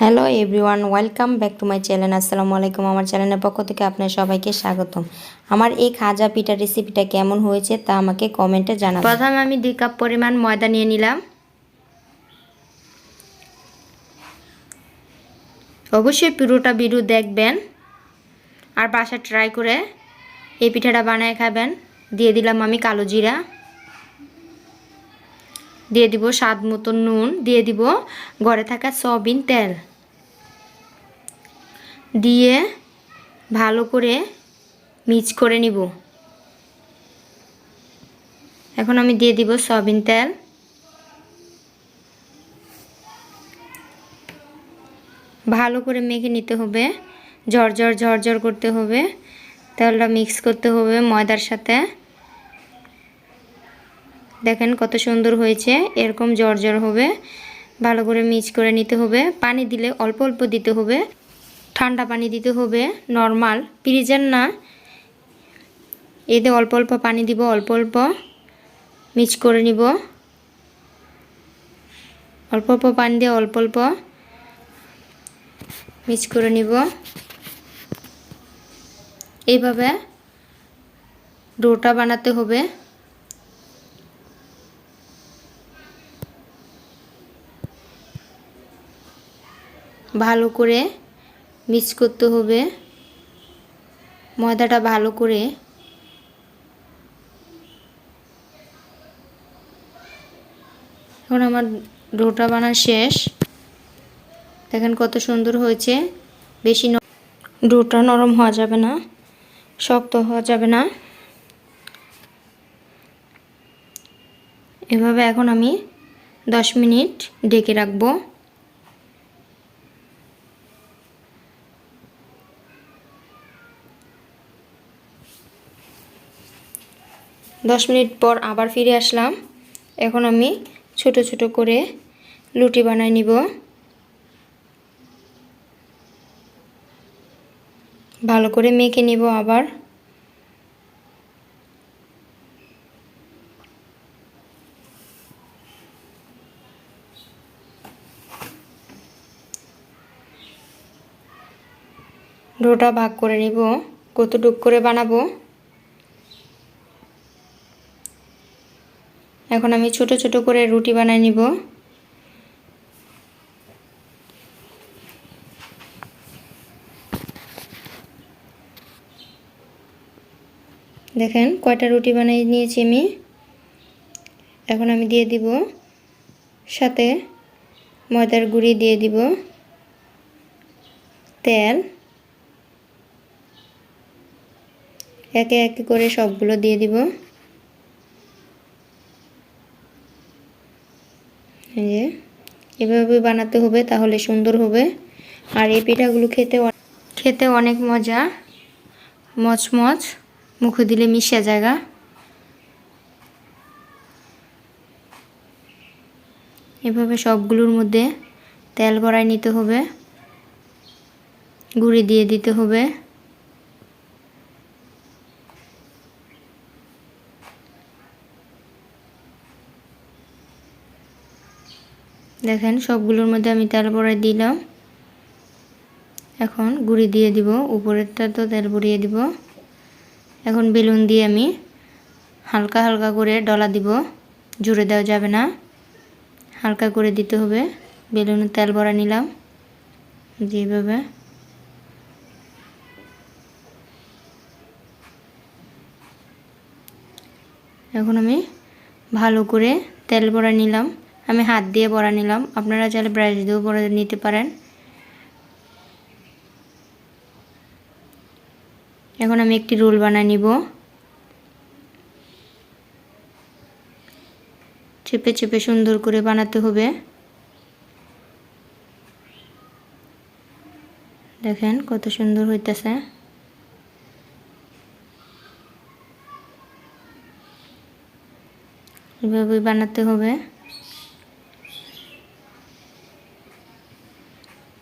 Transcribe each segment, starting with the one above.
Hello everyone, welcome back to my channel. আসসালামু আলাইকুম। আমার চ্যানেলের পক্ষ থেকে আপনার সবাইকে স্বাগতম। আমার এই খাজা পিঠা রেসিপিটা কেমন হয়েছে তা আমাকে কমেন্টে জানাবেন। প্রথমে আমি 2 কাপ পরিমাণ ময়দা নিয়ে নিলাম। অবশ্যই পুরোটা ভিডিও দেখবেন আর বাসায় ট্রাই করে এই পিঠাটা বানায় খাবেন। দিয়ে দিলাম আমি কালো জিরা, দিয়ে দিব স্বাদ মতো নুন, দিয়ে দিব ঘরে থাকা সয়াবিন তেল, দিয়ে ভালো করে মিক্স করে নিব। এখন আমি দিয়ে দিব সয়াবিন তেল, ভালো করে মেখে নিতে হবে, ঝরঝর করতে হবে। তেলটা মিক্স করতে হবে ময়দার সাথে। দেখেন কত সুন্দর হয়েছে, এরকম ঝরঝর হবে। ভালো করে মিক্স করে নিতে হবে। পানি দিলে অল্প অল্প দিতে হবে, ঠান্ডা পানি দিতে হবে, নর্মাল ফ্রিজের না। এতে অল্প অল্প পানি দিব, অল্প অল্প মিক্স করে নিব। অল্প অল্প পানি দিয়ে অল্প অল্প মিক্স করে নিব। এইভাবে ডোটা বানাতে হবে। ভালো করে মিক্স করতে হবে ময়দাটা ভালো করে। এখন আমার ডোটা বানা শেষ। দেখেন কত সুন্দর হয়েছে। বেশি ডোটা নরম হওয়া যাবে না, শক্ত হওয়া যাবে না। এভাবে এখন আমি 10 মিনিট ঢেকে রাখবো। দশ মিনিট পর আবার ফিরে আসলাম। এখন আমি ছোট ছোট করে লুচি বানাই নিব। ভালো করে মেখে নিব আবার। ডোটা ভাগ করে নিব কতটুক করে বানাবো। এখন আমি ছোট ছোট করে রুটি বানাই নিব। দেখেন কয়টা রুটি বানিয়ে নিয়েছি আমি। এখন আমি দিয়ে দিব সাথে ময়দার গুঁড়ি, দিয়ে দিব তেল, একে একে করে সবগুলো দিয়ে দিব। এই যে এভাবে বানাতে হবে, তাহলে সুন্দর হবে। আর এই পিঠাগুলো খেতে অনেক মজা, মচমচ, মুখে দিলে মিশে জায়গা। এভাবে সবগুলোর মধ্যে তেল ভরায় নিতে হবে, গুঁড়ি দিয়ে দিতে হবে। দেখেন সবগুলোর মধ্যে আমি তেল ভরাই দিলাম। এখন গুঁড়ি দিয়ে দিব, উপরেরটা তো তেল ভরিয়ে দিব। এখন বেলুন দিয়ে আমি হালকা হালকা করে ডলা দিব, জুড়ে দেওয়া যাবে না, হালকা করে দিতে হবে। বেলুনে তেল ভরা নিলাম যেভাবে। এখন আমি ভালো করে তেল ভরা নিলাম। আমি হাত দিয়ে ভরা নিলাম, আপনারা চাইলে ব্রাশ দিয়েও ভরা নিতে পারেন। এখন আমি একটি রোল বানিয়ে নিব। চেপে চেপে সুন্দর করে বানাতে হবে। দেখেন কত সুন্দর হইতেছে। এভাবে বানাতে হবে,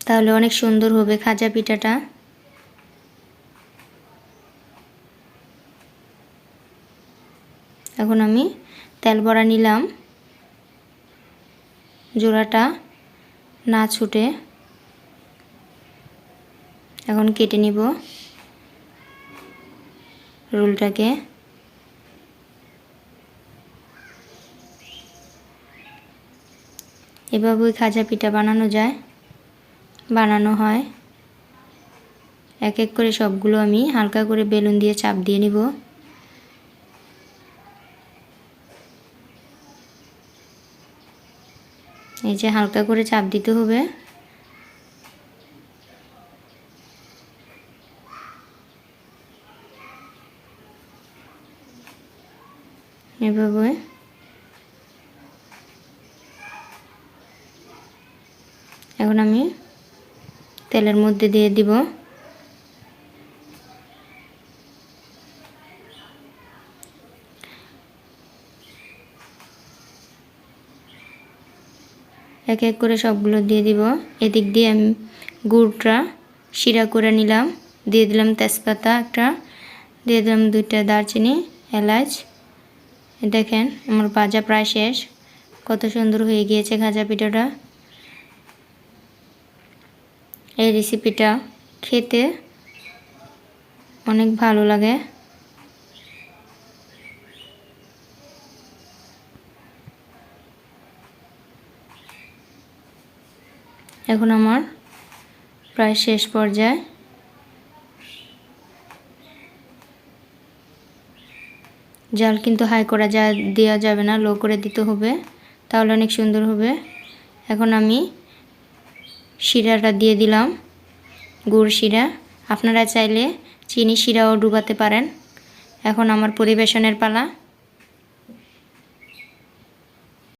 তাহলে অনেক সুন্দর হবে খাজা পিঠাটা। এখন আমি তেল ভরা নিলাম, জোড়াটা না ছুটে এখন কেটে নিব রোলটাকে। এভাবেই খাজা পিঠা বানানো হয়। এক এক করে সবগুলো আমি হালকা করে বেলুন দিয়ে চাপ দিয়ে নিব। এই যে হালকা করে চাপ দিতে হবে। এভাবে এখন আমি তেলের মধ্যে দিয়ে দিব। এক এক করে সবগুলো দিয়ে দিব। এদিক দিয়ে আমি গুড়টা শিরা করে নিলাম, দিয়ে দিলাম তেজপাতা একটা, দিয়ে দিলাম 2টা দারচিনি, এলাচ। দেখেন আমার ভাজা প্রায় শেষ। কত সুন্দর হয়ে গিয়েছে খাজা পিঠাটা। এই রেসিপিটা খেতে অনেক ভালো লাগে। এখন আমার প্রায় শেষ পর্যায়ে। জাল কিন্তু হাই করা দেওয়া যাবে না, লো করে দিতে হবে, তাহলে অনেক সুন্দর হবে। এখন আমি শিরাটা দিয়ে দিলাম, গুড় শিরা। আপনারা চাইলে চিনি শিরাও ডুবাতে পারেন। এখন আমার পরিবেশনের পালা।